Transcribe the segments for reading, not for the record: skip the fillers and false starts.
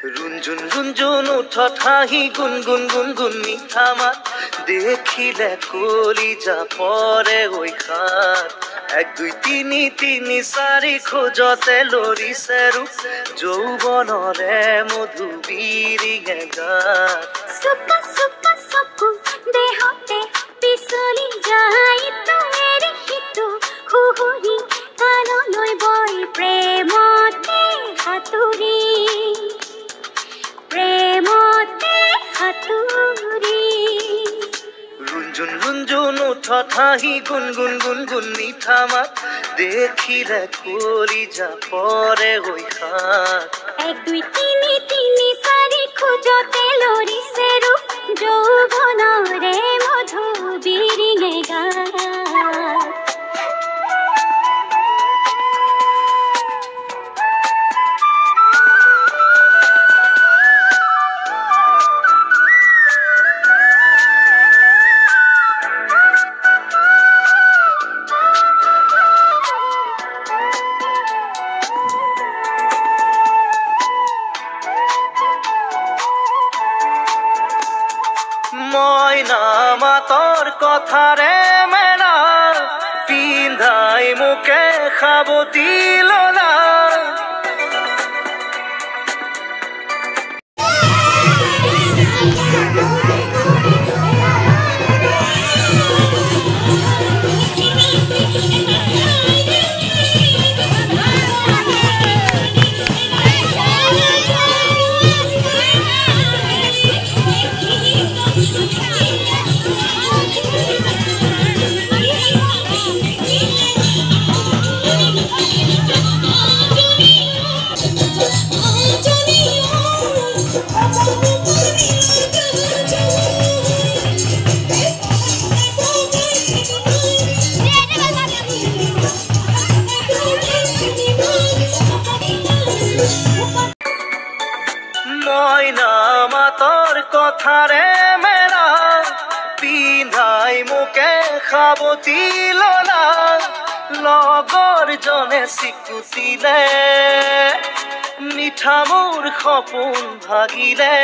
रुंजुन रुंजुन उठत हाहि गुनगुन गुनगुन मिठा मात देखिले कलिजा परे ओई खात एक दुई तिनि तिनि चारि खोजते लरिसे रूप যৌবনৰে মধু বিৰিঙে গাত सुका सुका सकु देहते पिसली जाय तुमेरे हितु हुहुरी कानলৈ বই প্ৰেমতে হাতুৰি रुंजुन रुंजुन उठत हाहि गुनगुन गुनगुन मिठा मात देखिले कलिजा परे ओई खात एक दुई तिनि तिनि चारि खोजते लरिसे रूप যৌবনৰে মধু বিৰিঙে গাত ময়না মাতৰ কথাৰে মেনা পিন্ধাই মোকে খাবতি ললা ময়না মাতৰ কথাৰে মেনা পিন্ধাই মোকে খাবতি ললা লগৰ জনে চিকুটিলে মিঠা মোৰ সপোন ভাগিলে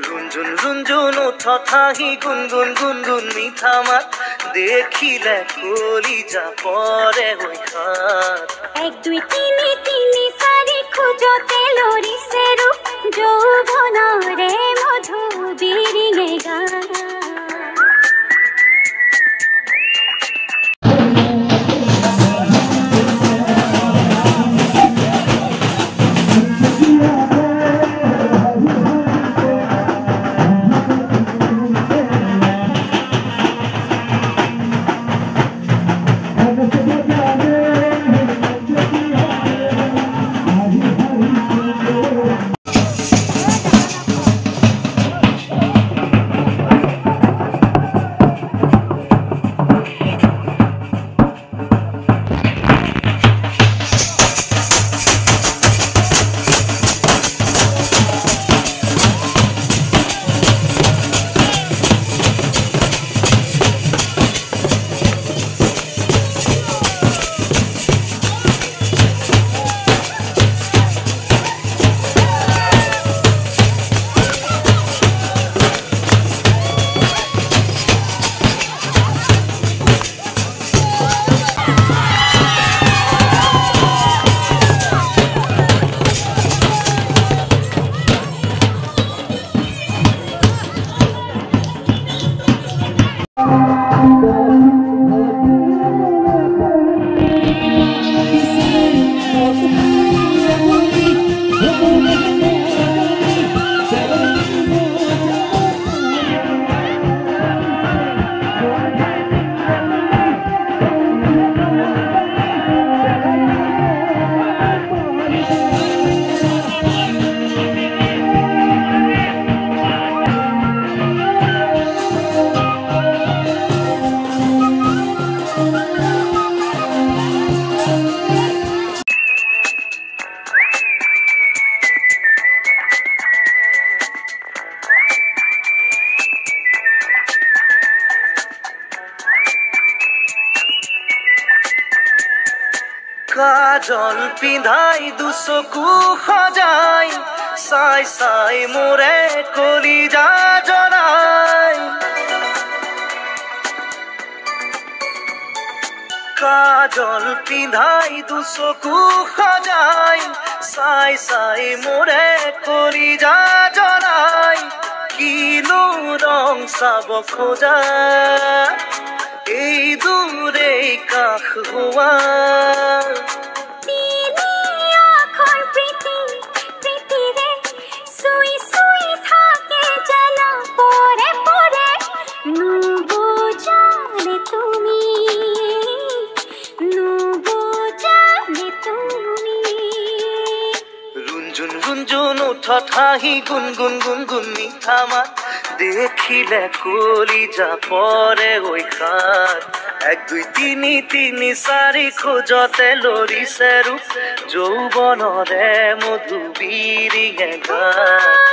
रुंजुन रुंजुन उठत हाहि गुनगुन गुनगुन मिठा मात देखिले कलिजा परे ओई खात एक दुई तिनि तिनि चारि खोजते लरिसे रूप যৌবনৰে মধু বিৰিঙে গাত কাজল পিন্ধাই দুচকু সজাই চাই চাই মোৰে কলিজা জনাই কাজল পিন্ধাই দুচকু সজাই চাই চাই মোৰে কলিজা জনাই কিনো ৰং চাব খোজা এই দূৰে কাষ হোৱা ৰুঞ্জুন উঠত হাঁহি গুনগুন গুনগুন মিঠা মাত দেখিলে কলিজা পৰে ঐ খাত 1 2 3 3 4 খোজতে লৰিছে ৰূপ যৌৱনৰে মধু বিৰিঙে গাত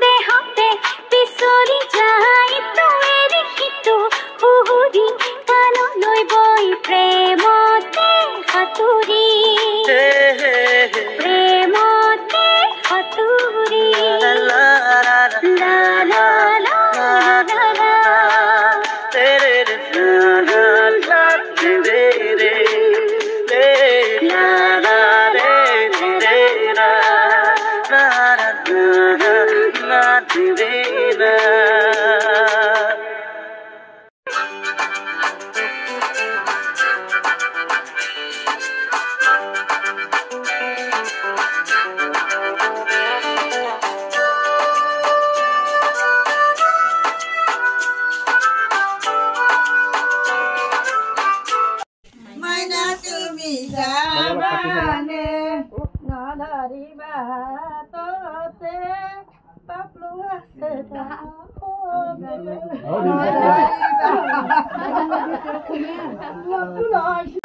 দেহতে পিছৰি যায় তোৰে কিটো হুহুৰি কানলৈ বৈ প্ৰেমতে সাতুৰি প্ৰেমতে সাতুৰি লা লা লা লা লা লা তেৰে লা লা লা তেৰে ৰে লা লা ৰে ৰে লা লা লা তেৰে লা Oh,